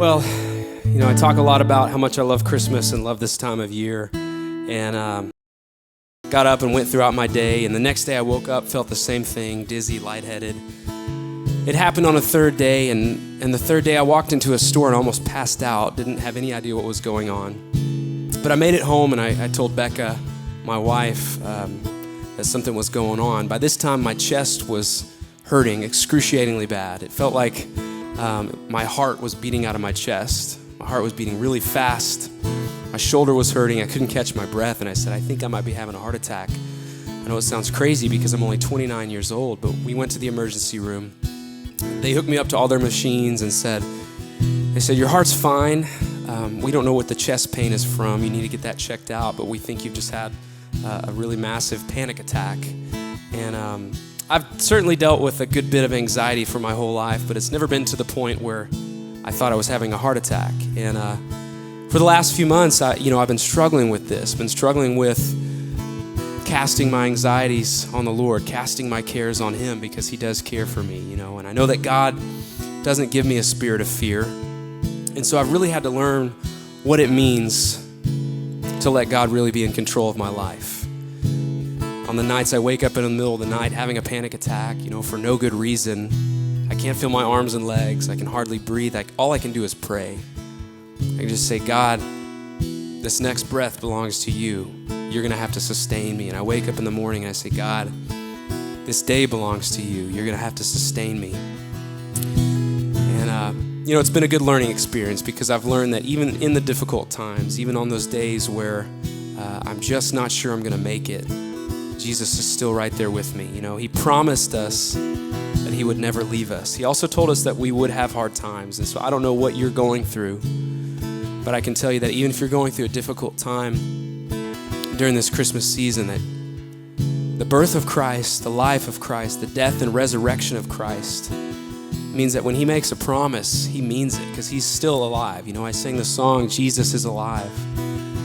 Well, I talk a lot about how much I love Christmas and love this time of year. And got up and went throughout my day. And the next day I woke up, felt the same thing, dizzy, lightheaded. It happened on a third day. And the third day I walked into a store and almost passed out. Didn't have any idea what was going on. But I made it home and I told Becca, my wife, that something was going on. By this time, my chest was hurting excruciatingly bad. It felt like my heart was beating out of my chest. My heart was beating really fast. My shoulder was hurting. I couldn't catch my breath. And I said, I think I might be having a heart attack. I know it sounds crazy because I'm only 29 years old, but we went to the emergency room. They hooked me up to all their machines and they said, your heart's fine. We don't know what the chest pain is from. You need to get that checked out, but we think you've just had a really massive panic attack. And I've certainly dealt with a good bit of anxiety for my whole life, but it's never been to the point where I thought I was having a heart attack. And for the last few months, I've been struggling with this, been struggling with casting my anxieties on the Lord, casting my cares on Him because He does care for me, and I know that God doesn't give me a spirit of fear. And so I've really had to learn what it means to let God really be in control of my life. On the nights I wake up in the middle of the night having a panic attack, for no good reason. I can't feel my arms and legs. I can hardly breathe. All I can do is pray. I can just say, God, this next breath belongs to you. You're going to have to sustain me. And I wake up in the morning and I say, God, this day belongs to you. You're going to have to sustain me. And, it's been a good learning experience because I've learned that even in the difficult times, even on those days where I'm just not sure I'm going to make it, Jesus is still right there with me. He promised us that He would never leave us. He also told us that we would have hard times. And so I don't know what you're going through, but I can tell you that even if you're going through a difficult time during this Christmas season, that the birth of Christ, the life of Christ, the death and resurrection of Christ means that when He makes a promise, He means it because He's still alive. I sang the song, Jesus is alive,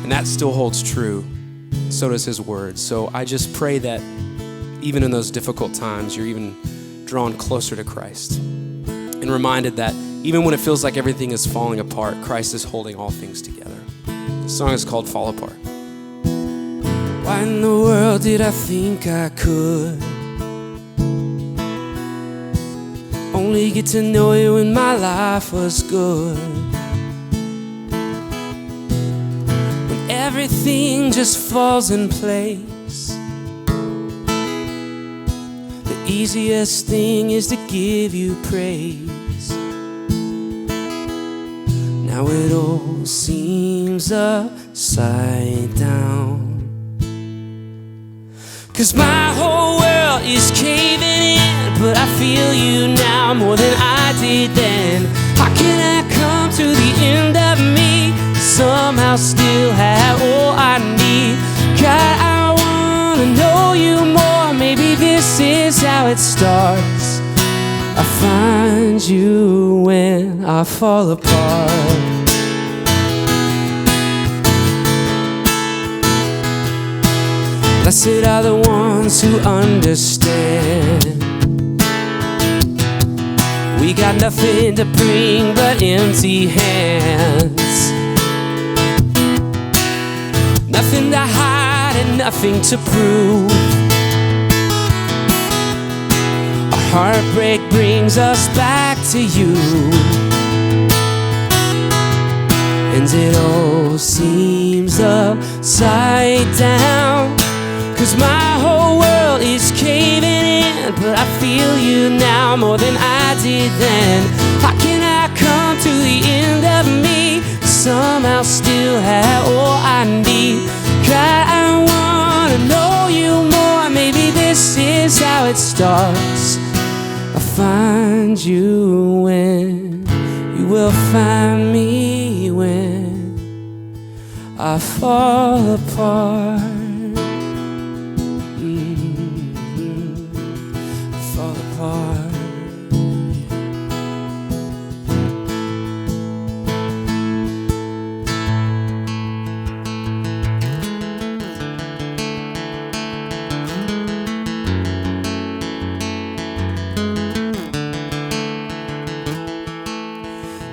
and that still holds true. So does His word. So I just pray that even in those difficult times, you're even drawn closer to Christ and reminded that even when it feels like everything is falling apart, Christ is holding all things together. The song is called Fall Apart. Why in the world did I think I could only get to know You when my life was good? Everything just falls in place. The easiest thing is to give You praise. Now it all seems upside down, 'cause my whole world is caving in, but I feel You now more than I did then. How can I come to the end of me, somehow still have all I need? God, I wanna know You more. Maybe this is how it starts. I find You when I fall apart. Blessed are the ones who understand. We got nothing to bring but empty hands. Nothing to hide and nothing to prove. A heartbreak brings us back to You, and it all seems upside down, 'cause my whole world is caving in, but I feel You now more than I did then. How can I come to the end of me, somehow still have all I need? God, I wanna know You more. Maybe this is how it starts. I find You when You will find me when I fall apart. Fall apart.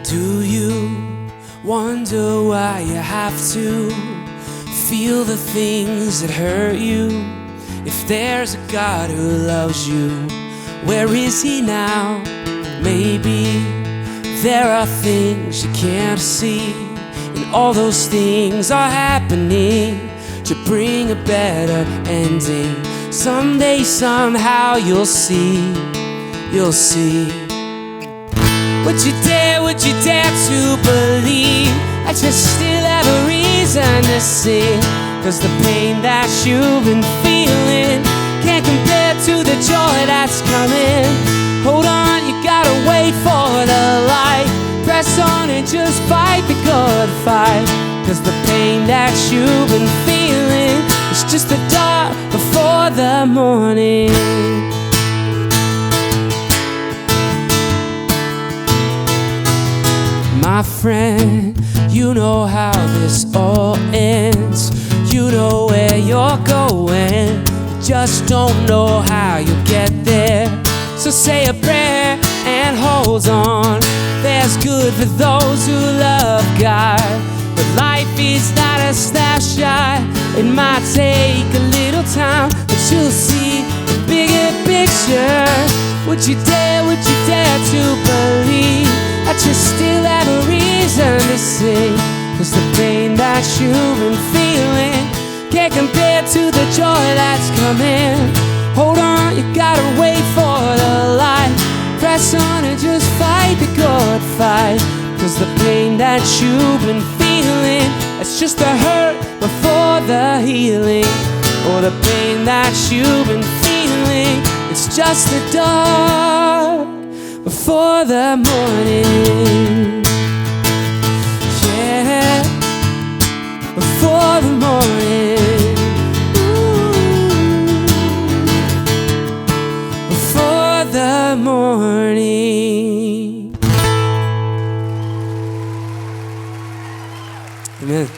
Do you Wonder why you have to feel the things that hurt you. If there's a God who loves you, where is he now? Maybe there are things you can't see, and all those things are happening to bring a better ending. Someday, somehow, you'll see, you'll see. Would you dare to believe that you still have a reason to sing? 'Cause the pain that you've been feeling can't compare to the joy that's coming. Hold on, you gotta wait for the light. Press on and just fight the good fight. 'Cause the pain that you've been feeling is just the dark before the morning. My friend, you know how this all ends. You know where you're going, you just don't know how you'll get there. So say a prayer and hold on. There's good for those who love God, but life is not a snapshot. It might take a little time, but you'll see the bigger picture. Would you dare to believe that you still have a reason to sing? 'Cause the pain that you've been feeling can't compare to the joy that's coming. Hold on, you gotta wait for the light. Press on and just fight the good fight. 'Cause the pain that you've been feeling, it's just the hurt before the healing. Or the pain that you've been feeling, it's just the dark before the morning. Yeah, before the morning. Ooh, before the morning. Amen.